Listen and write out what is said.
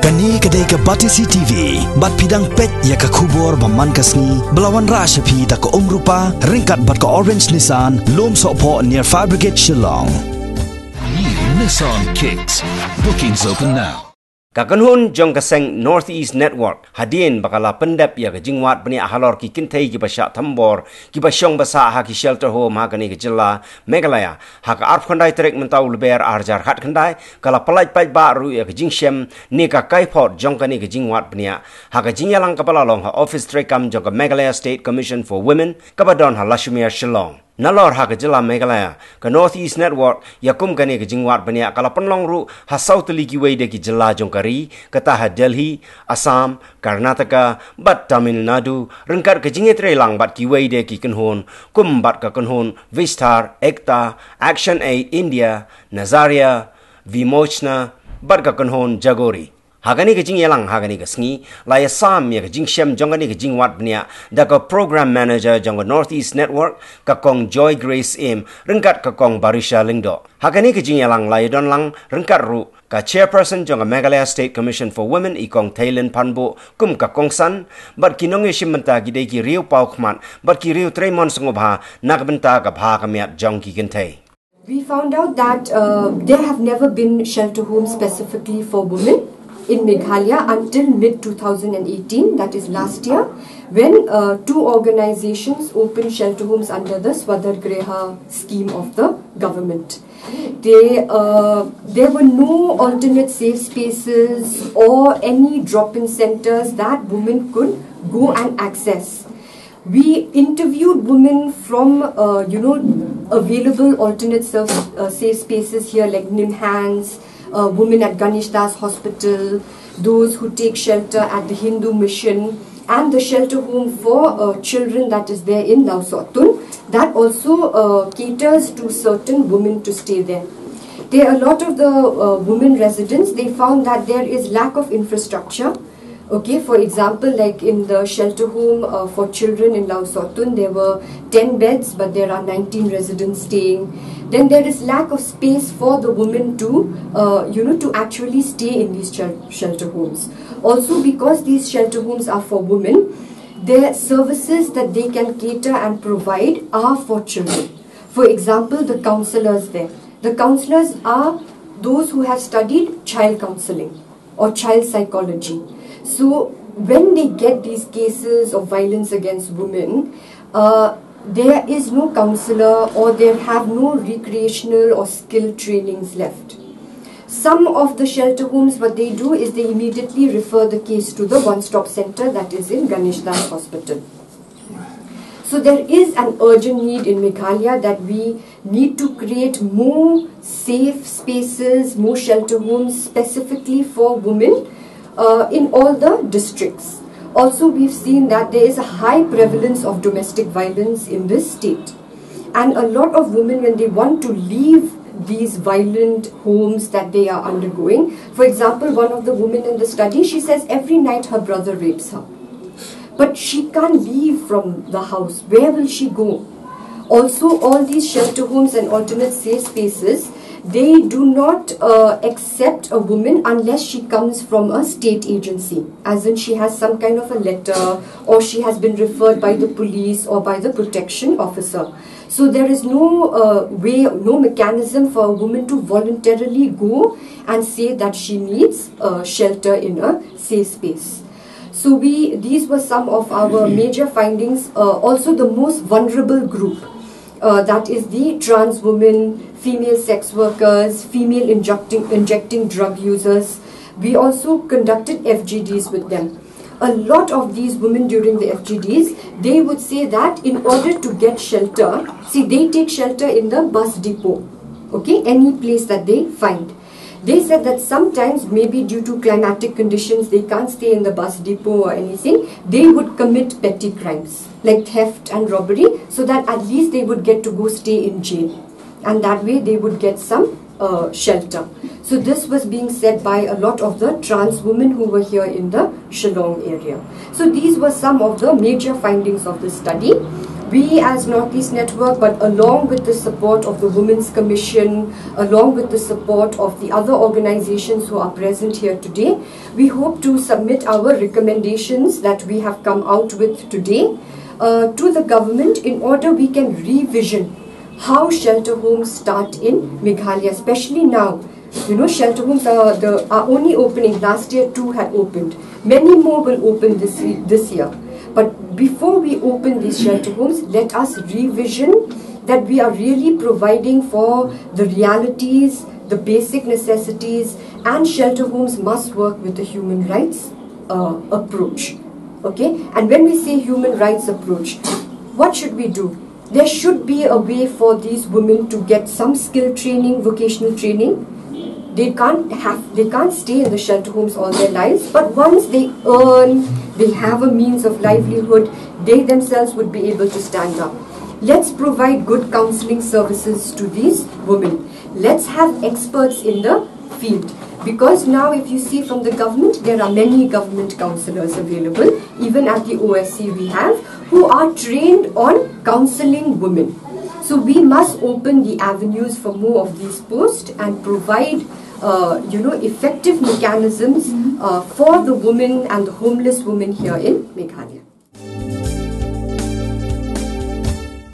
Kani kadai ka Batisi TV, bat pidang pet ya ka kubor baman kasni, belawan rasha pi da ka umrupa, ringkat bat ka orange Nissan, lom sopo near Fabricate Shillong. New Nissan Kicks. Bookings open now. Kakanhun jong kaseng Northeast Network hadin bakala pendap ya ke jingwat Bniah Halor ki Kynthei ki basya thambor ki basyong basa ha ki shelter home ha kani ke jilla Meghalaya ha ka arp khandai trek mentau leber arjar khat khandai kala palai pai ba ru ya ke jingshem ni ka Kaiphod jong kani ke jingwat Bniah ha ka jingyalang kapala long ha office trekam jong ka Meghalaya State Commission for Women kabadon ha Lashmir Shillong Nalor ha ke jilla Meghalaya ka Northeast Network yakum kani ke jingwat Bniah kala penlong ru ha South Ligi wei de ki jilla jong kata ha Delhi, Assam, Karnataka, bat Tamil Nadu, rengkat ke Jingiit lang bat ki wei de ki kenhon, kum bat ka kenhon Vistar, Ekta, Action Aid India, Nazaria, Vimochna, bat ka kenhon Jagori. Hagani ke jingyalang hagani ke sngi, laya sam ya ke jingshem jongani ke jingwat Bniah, da ka program manager jong Northeast Network, ka kong Joy Grace Im, rengkat ka kong Barisha Lingdo. Hagani ke jingyalang laya don lang, rengkat ru, ka chairperson jong Meghalaya State Commission for Women ikong Thailand Panbo kum ka kongsan bat kinong ishimenta gidei ki riu pau khmat bat ki riu tremon sngobha nakbenta ka bha kamiat jong ki Kynthei. We found out that there have never been shelter homes specifically for women in Meghalaya until mid-2018, that is last year, when two organizations opened shelter homes under the Swadhargriha scheme of the government. There were no alternate safe spaces or any drop-in centers that women could go and access. We interviewed women from, available alternate safe spaces here like Nimhans, women at Ganesh Das Hospital, those who take shelter at the Hindu Mission, and the shelter home for children that is there in Lausotun, that also caters to certain women to stay there. There are a lot of the women residents, they found that there is lack of infrastructure. Okay, for example, like in the shelter home for children in Lausotun, there were 10 beds, but there are 19 residents staying. Then there is lack of space for the women to, to actually stay in these shelter homes. Also, because these shelter homes are for women, their services that they can cater and provide are for children. For example, the counselors there. The counselors are those who have studied child counseling or child psychology. So when they get these cases of violence against women, there is no counselor or they have no recreational or skill trainings left. Some of the shelter homes, what they do is they immediately refer the case to the one-stop center that is in Ganesh Das Hospital. So there is an urgent need in Meghalaya that we need to create more safe spaces, more shelter homes specifically for women in all the districts. Also, we've seen that there is a high prevalence of domestic violence in this state. And a lot of women, when they want to leave these violent homes that they are undergoing, for example, one of the women in the study, she says every night her brother rapes her. But she can't leave from the house. Where will she go? Also, all these shelter homes and alternate safe spaces, they do not accept a woman unless she comes from a state agency, as in she has some kind of a letter or she has been referred by the police or by the protection officer. So there is no no mechanism for a woman to voluntarily go and say that she needs shelter in a safe space. So these were some of our major findings. Also the most vulnerable group, that is the trans women, female sex workers, female injecting drug users. We also conducted FGDs with them. A lot of these women during the FGDs, they would say that in order to get shelter, see, they take shelter in the bus depot, okay, any place that they find. They said that sometimes, maybe due to climatic conditions, they can't stay in the bus depot or anything. They would commit petty crimes like theft and robbery, so that at least they would get to go stay in jail. And that way they would get some shelter. So this was being said by a lot of the trans women who were here in the Shillong area. So these were some of the major findings of the study. We as Northeast Network, but along with the support of the Women's Commission, along with the support of the other organizations who are present here today, we hope to submit our recommendations that we have come out with today to the government in order we can revision how shelter homes start in Meghalaya, especially now. You know, shelter homes are only opening. Last year 2 had opened. Many more will open this year. But before we open these shelter homes, let us revision that we are really providing for the realities, the basic necessities, and shelter homes must work with the human rights approach. Okay? And when we say human rights approach, what should we do? There should be a way for these women to get some skill training, vocational training. They can't stay in the shelter homes all their lives, but once they earn, they have a means of livelihood, they themselves would be able to stand up. Let's provide good counseling services to these women. Let's have experts in the field. Because now if you see from the government, there are many government counsellors available, even at the OSC we have, who are trained on counselling women. So we must open the avenues for more of these posts and provide effective mechanisms for the women and the homeless women here in Meghalaya.